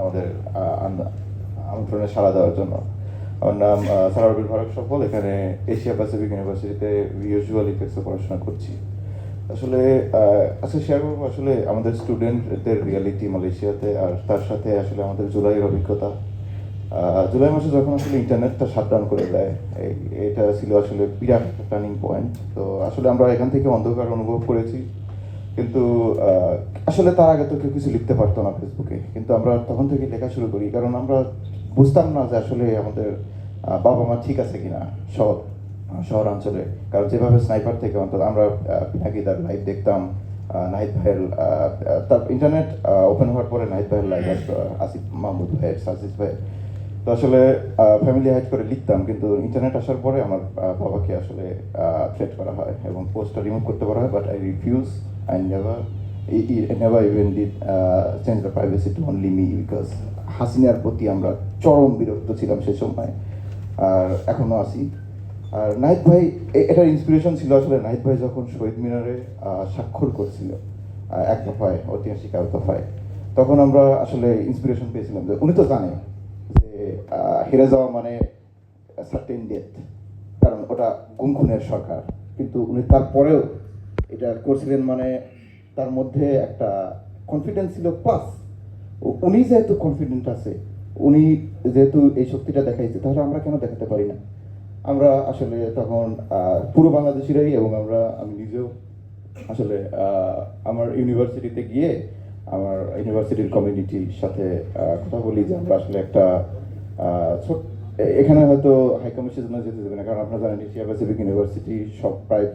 আমাদের আমন্ত্রণে সাড়া দেওয়ার জন্য। আমার নাম সারাবিল ফারুক সফল। এখানে এশিয়া প্যাসিফিক ইউনিভার্সিটিতে ভিজুয়াল ইফেক্টসে পড়াশোনা করছি। আসলে আজকে শেয়ার করবো আসলে আমাদের স্টুডেন্টদের রিয়ালিটি মালয়েশিয়াতে, আর তার সাথে আসলে আমাদের জুলাইয়ের অভিজ্ঞতা। জুলাই মাসে যখন আসলে ইন্টারনেটটা শাটডাউন করে দেয়, এটা ছিল আসলে বিরাট একটা টার্নিং পয়েন্ট। তো আসলে আমরা এখান থেকে অন্ধকার অনুভব করেছি, কিন্তু আসলে তার আগে তো কেউ কিছু লিখতে পারতো না ফেসবুকে, কিন্তু আমরা তখন থেকে লেখা শুরু করি, কারণ আমরা বুঝতাম না যে আসলে আমাদের বাবা মা ঠিক আছে কিনা শহরাঞ্চলে। কারণ যেভাবে স্নাইপার থেকে অন্তত আমরা পিনাকিদার লাইভ দেখতাম, নাহিদ ভাইয়ের তার ইন্টারনেট ওপেন হওয়ার পরে নাহিদ ভাইয়ের লাইভ আসতো, আসিফ মাহমুদ ভাইয়ের, সাজিদ ভাইয়ের। তো আসলে ফ্যামিলি হাইড করে লিখতাম, কিন্তু ইন্টারনেট আসার পরে আমার বাবাকে আসলে থ্রেট করা হয় এবং পোস্টটা রিমুভ করতে বলা হয়, but I refuse. I never even did change the privacy to only me, because হাসিনার প্রতি আমরা চরম বিরক্ত ছিলাম সে সময়, আর এখনও আছি। আর নাহিদ ভাই, এটার ইন্সপিরেশন ছিল আসলে নাহিদ ভাই যখন শহীদ মিনারে স্বাক্ষর করছিল এক দফায়, ঐতিহাসিক এক দফায়, তখন আমরা আসলে ইন্সপিরেশন পেয়েছিলাম যে উনি তো জানে যে হেরে যাওয়া মানে সার্টেন ডেথ, কারণ ওটা গুম খুনের সরকার, কিন্তু উনি তারপরেও এটা করছিলেন, মানে তার মধ্যে একটা কনফিডেন্স ছিল। প্লাস উনি যেহেতু কনফিডেন্ট আছে, উনি যেহেতু এই শক্তিটা দেখাইছে, তাহলে আমরা কেন দেখাতে পারি না? আমরা আসলে তখন পুরো বাংলাদেশিরাই, এবং আমি নিজেও আসলে আমার ইউনিভার্সিটিতে গিয়ে আমার ইউনিভার্সিটির কমিউনিটির সাথে কথা বলি যে আমরা আসলে একটা এখানে হয়তো হাই কমিশনের জন্য যেতে দেবে না, কারণ আপনারা জানেন এশিয়া প্যাসিফিক ইউনিভার্সিটি সব প্রায়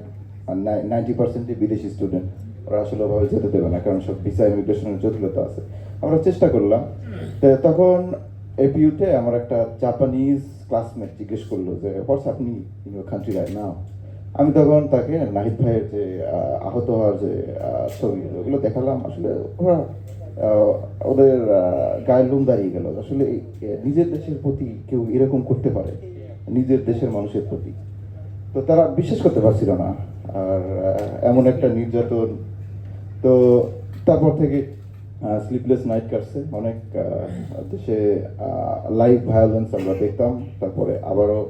90% বিদেশি স্টুডেন্ট, ওরা আসলে ওভাবে যেতে দেবে না, কারণ সব ভিসা ইমিগ্রেশনের জটিলতা আছে। আমরা চেষ্টা করলাম। তখন এপিইউতে আমার একটা জাপানিজ ক্লাসমেট জিজ্ঞেস করলো যে হোয়াটস happening in your country right now. আমি তখন তাকে নাহিদ ভাইয়ের যে আহত হওয়ার যে ছবি, ওগুলো দেখালাম। আসলে ওরা ওদের গায়ের লোম দাঁড়িয়ে গেল। আসলে নিজের দেশের প্রতি কেউ এরকম করতে পারে, নিজের দেশের মানুষের প্রতি। তো তারা বিশ্বাস করতে পারছিল না। আর এমন একটা নির্যাতন। তো তারপর থেকে স্লিপলেস নাইট কাটছে অনেক দেশে, লাইভ ভায়োলেন্স আমরা দেখতাম। তারপরে আবারও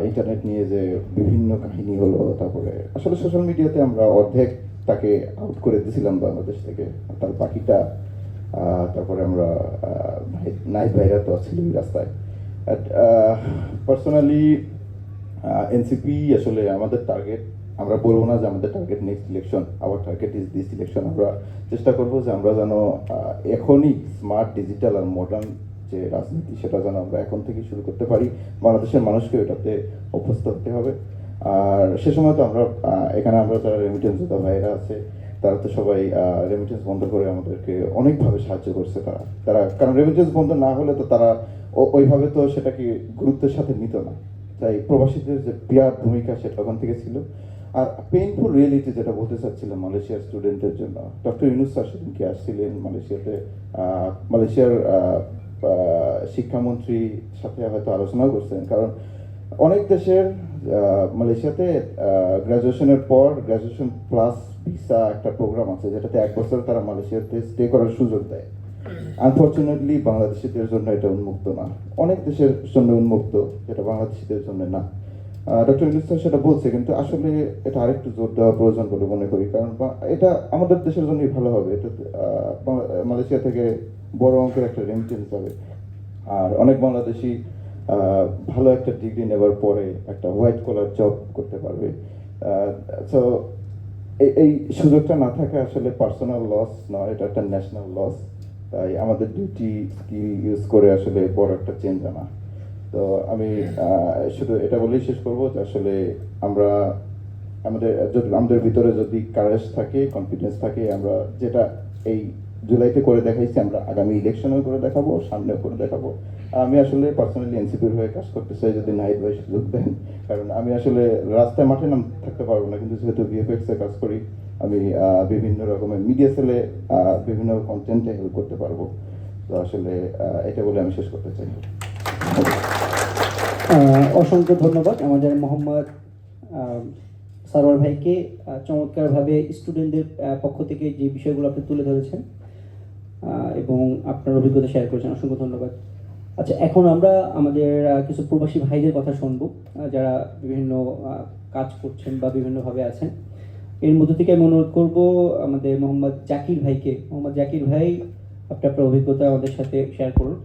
ইন্টারনেট নিয়ে যে বিভিন্ন কাহিনী হলো, তারপরে আসলে সোশ্যাল মিডিয়াতে আমরা অর্ধেক তাকে আউট করে দিয়েছিলাম বাংলাদেশ থেকে, তার বাকিটা তারপরে আমরা নাইট ভাইরা তো ছিলই রাস্তায়। পার্সোনালি এনসিপি আসলে আমাদের টার্গেট, আমরা বলবো না যে আমাদের target next election, our target is this election. আমরা চেষ্টা করবো যে আমরা যেন এখনই স্মার্ট, ডিজিটাল আর মডার্ন যে রাজনীতি, সেটা যেন আমরা এখন থেকে শুরু করতে পারি। বাংলাদেশের মানুষকে এটাতে অভ্যস্ত হতে হবে। আর সে সময় তো আমরা এখানে আমরা যারা রেমিটেন্স যোদ্ধা ভাইয়েরা আছে, তারা তো সবাই রেমিটেন্স বন্ধ করে আমাদেরকে অনেকভাবে সাহায্য করছে। তারা কারণ রেমিটেন্স বন্ধ না হলে তো তারা ওইভাবে তো সেটাকে গুরুত্বের সাথে নিত না। তাই প্রবাসীদের যে বিরাট ভূমিকা সেটা ওখান থেকে ছিল। আর পেইনফুল রিয়েলিটি যেটা বলতে চাচ্ছিলাম মালয়েশিয়ার স্টুডেন্টের জন্য, ডক্টর ইউনুস স্যার সেদিনকে আসছিলেন মালয়েশিয়াতে। মালয়েশিয়ার শিক্ষামন্ত্রীর সাথে হয়তো আলোচনাও করছেন, কারণ অনেক দেশের মালয়েশিয়াতে গ্র্যাজুয়েশনের পর গ্র্যাজুয়েশন প্লাস ভিসা একটা প্রোগ্রাম আছে, যেটাতে 1 বছর তারা মালয়েশিয়াতে স্টে করার সুযোগ দেয়। আনফর্চুনেটলি বাংলাদেশিদের জন্য এটা উন্মুক্ত না, অনেক দেশের জন্য উন্মুক্ত, যেটা বাংলাদেশিদের জন্য না। ডক্টর ইউনুস স্যার সেটা বলছে, কিন্তু আসলে এটা আরেকটু জোর দেওয়া প্রয়োজন বলে মনে করি, কারণ এটা আমাদের দেশের জন্যই ভালো হবে। এটা মালয়েশিয়া থেকে বড় অঙ্কের একটা রেমিটেন্স যাবে, আর অনেক বাংলাদেশি ভালো একটা ডিগ্রি নেবার পরে একটা হোয়াইট কলার জব করতে পারবে। সো এই সুযোগটা না থাকা আসলে পার্সোনাল লস নয়, এটা একটা ন্যাশনাল লস। তাই আমাদের ডিউটি স্কিল ইউজ করে আসলে বড় একটা চেঞ্জ আনা। তো আমি শুধু এটা বলেই শেষ করবো যে আসলে আমরা আমাদের ভিতরে যদি কারেজ থাকে, কনফিডেন্স থাকে, আমরা যেটা এই জুলাইতে করে দেখাইছি, আমরা আগামী ইলেকশনেও করে দেখাবো, সামনেও করে দেখাবো। আমি আসলে পার্সোনালি এনসিপির হয়ে কাজ করতে চাই যদি নাহিদ ভাই সুযোগ দেন, কারণ আমি আসলে রাস্তায় মাঠে নাম থাকতে পারবো না, কিন্তু যেহেতু ভিএফএক্স এ কাজ করি, আমি বিভিন্ন রকমের মিডিয়া সেলে বিভিন্ন কন্টেন্টে হেল্প করতে পারবো। তো আসলে এটা বলে আমি শেষ করতে চাই। অসংখ্য ধন্যবাদ আমাদের মোহাম্মদ সারোয়ার ভাইকে, চমৎকারভাবে স্টুডেন্টদের পক্ষ থেকে যে বিষয়গুলো আপনি তুলে ধরেছেন। এবং আপনার অভিজ্ঞতা শেয়ার করেছেন, অসংখ্য ধন্যবাদ। আচ্ছা, এখন আমরা আমাদের কিছু প্রবাসী ভাইদের কথা শুনবো, যারা বিভিন্ন কাজ করছেন বা বিভিন্নভাবে আছেন। এর মধ্য থেকে আমি অনুরোধ করবো আমাদের মোহাম্মদ জাকির ভাইকে। মোহাম্মদ জাকির ভাই, আপনি আপনার অভিজ্ঞতা আমাদের সাথে শেয়ার করুন।